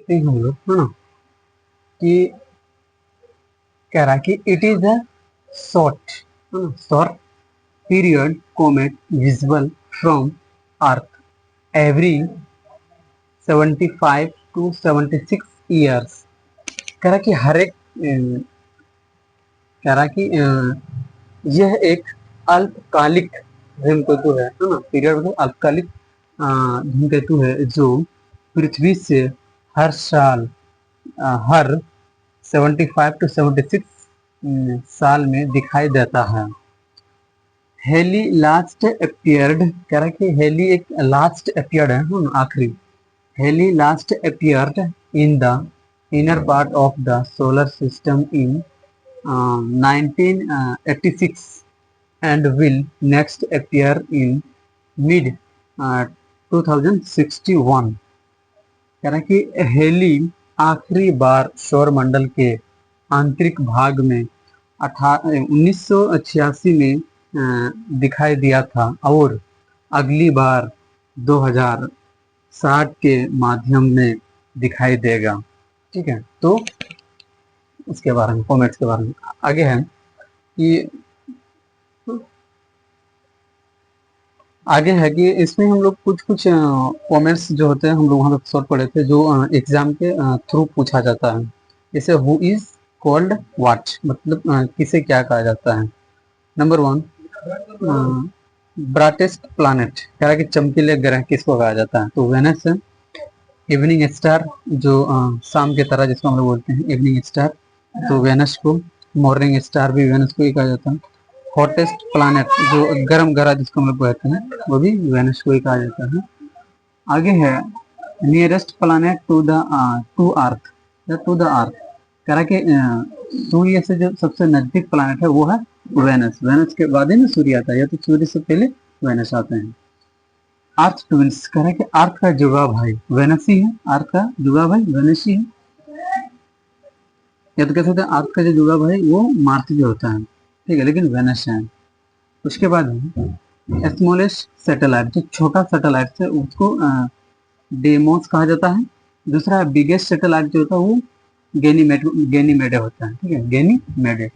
देखते हैं हम लोग, है ना, कि कह रहा है कि it is a short short period comet visible from earth every 75 to 76 years. कह रहा कि हर एक कह रहा कि यह एक अल्पकालिक धूमकेतु है ना, पीरियड मतलब अल्पकालिक धूमकेतु है जो पृथ्वी से हर साल हर 75 to 76 साल में दिखाई देता है। हेली लास्ट अपीयर्ड, कह रहा है कि हेली एक लास्ट अपीयर्ड है आखिरी। Halley last appeared in the inner part of the solar system in 1986 and will next appear in mid 2061। कह रहा है कि हेली आखिरी बार सौर मंडल के आंतरिक भाग में 1986 में दिखाई दिया था और अगली बार 2060 के माध्यम में दिखाई देगा। ठीक है, तो उसके बारे में, कॉमेट्स के बारे में आगे है कि इसमें हम लोग कुछ कुछ कॉमेंट्स जो होते हैं हम लोग वहाँ पे सॉल्व पढ़े थे, जो एग्जाम के थ्रू पूछा जाता है। जैसे हु इज कॉल्ड व्हाट, मतलब किसे क्या कहा जाता है। नंबर 1, ब्राइटेस्ट प्लैनेट, कह रहा है कि चमकीले ग्रह किसको कहा जाता है, तो वेनस है। इवनिंग स्टार, जो शाम के तारा जिसको हम लोग बोलते हैं इवनिंग स्टार, तो वेनस को। मॉर्निंग स्टार भी वेनस को ही कहा जाता है। हॉटेस्ट प्लैनेट, जो गर्म ग्रह जिसको हम लोग कहते हैं, वो भी वेनस को ही कहा जाता है। आगे है नियरेस्ट प्लैनेट टू अर्थ या टू द अर्थ, कह रहा है कि सूर्य से जो सबसे नजदीक प्लैनेट है वो है वेनस। वेनस के बाद ही ना सूर्य आता है, या तो सूर्य से पहले वेनस आते हैं। अर्थ ट्विंस, कह रहा है कि अर्थ का जुड़वा भाई वेनस ही है, अर्थ का जुड़वा भाई वेनस ही है। या तो कह सकते हैं अर्थ का जो जुड़वा भाई वो मार्स जो होता है, ठीक है, लेकिन वेनस है। उसके बाद स्मॉलेस्ट सैटेलाइट, जो छोटा सैटेलाइट है उसको डेमोस कहा जाता है। दूसरा बिगेस्ट सैटेलाइट जो होता है वो गैनीमेडे होता है, ठीक है, Ganymede.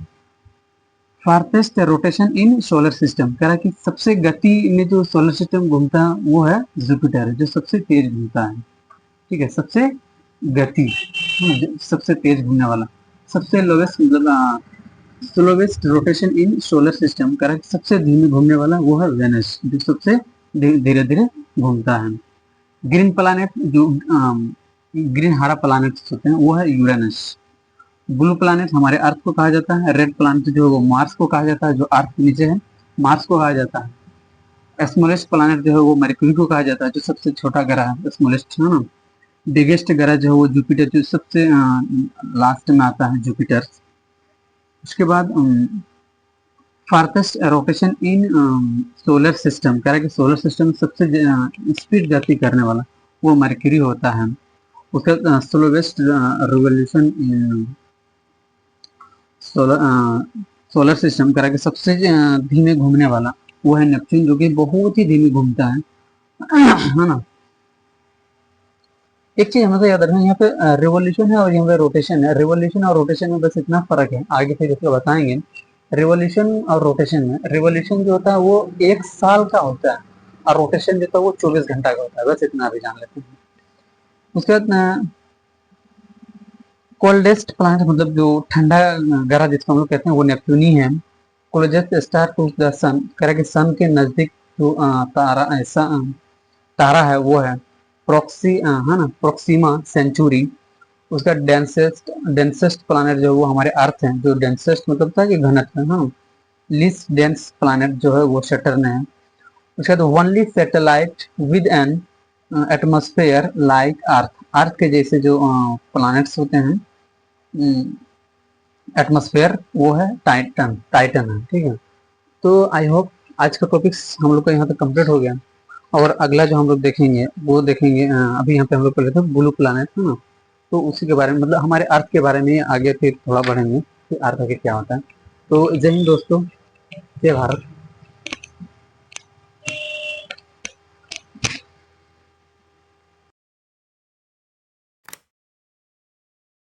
Fastest rotation in solar system, कह रहा है कि सबसे गति में जो सोलर सिस्टम घूमता है वो है जुपिटर, जो सबसे तेज घूमता है। ठीक है, सबसे गति, सबसे तेज घूमने वाला। सबसे लोवेस्ट मतलब slowest rotation in solar system, कह रहा है कि सबसे धीमे घूमने वाला वो है वेनस, जो सबसे धीरे धीरे घूमता है। ग्रीन प्लैनेट, जो ग्रीन हरा प्लैनेट होते हैं वो है यूरेनस। ब्लू प्लैनेट हमारे अर्थ को कहा जाता है। रेड प्लैनेट जो है वो मार्स को कहा जाता है, जो अर्थ के नीचे है, मार्स को कहा जाता है। स्मॉलेस्ट प्लैनेट जो है वो मरक्यूरी को कहा जाता है, जो सबसे छोटा ग्रह है, स्मॉलेस्ट है ना। बिगेस्ट ग्रह जो है वो जुपिटर, जो सबसे लास्ट में आता है, जुपिटर। उसके बाद fastest rotation in solar system, कह रहा है कि सोलर सिस्टम सबसे स्पीड गति करने वाला वो मरक्यूरी होता है। उसका स्लोवेस्ट रिवोल्यूशन सोलर सिस्टम, कह रहा है कि सबसे धीमे घूमने वाला वो है नेपच्यून, जो कि बहुत ही धीमे घूमता है ना। एक चीज हमें तो याद रखना, यहाँ पे रिवोल्यूशन है और यहाँ पे रोटेशन है। रिवोल्यूशन और रोटेशन में बस इतना फर्क है, आगे फिर इसको बताएंगे। रिवोल्यूशन और रोटेशन में, रिवोल्यूशन जो होता है वो 1 साल का होता है और रोटेशन जो होता है वो 24 घंटा का होता है, बस इतना अभी जान लेते हैं। उसके बाद कोल्डेस्ट प्लैनेट, मतलब जो ठंडा ग्रह जिसको हम लोग कहते हैं वो नेपच्यून ही है। क्लोजेस्ट स्टार टू द सन, कह रहा है कि सन के नजदीक जो तारा ऐसा तारा है वो है है ना, प्रोक्सीमा सेंचुरी। उसका डेंसेस्ट प्लैनेट जो है वो हमारे अर्थ है, जो डेंसेस्ट मतलब था कि घनत्व है, हाँ। लीस्ट डेंस प्लैनेट जो है वो सैटर्न है। उसके बाद only satellite with an atmosphere like earth, earth के जैसे जो प्लैनेट्स होते हैं एटमॉस्फेयर, वो है टाइटन है, ठीक है। तो आई होप आज का टॉपिक्स हम लोग का यहाँ पे कंप्लीट हो गया। और अगला जो हम लोग देखेंगे वो देखेंगे अभी यहाँ पे हम लोग पढ़े थे ब्लू प्लैनेट, है ना, तो उसी के बारे में, मतलब हमारे अर्थ के बारे में आगे फिर थोड़ा बढ़ेंगे कि अर्थ आगे क्या होता है। तो जय हिंद दोस्तों, जय भारत।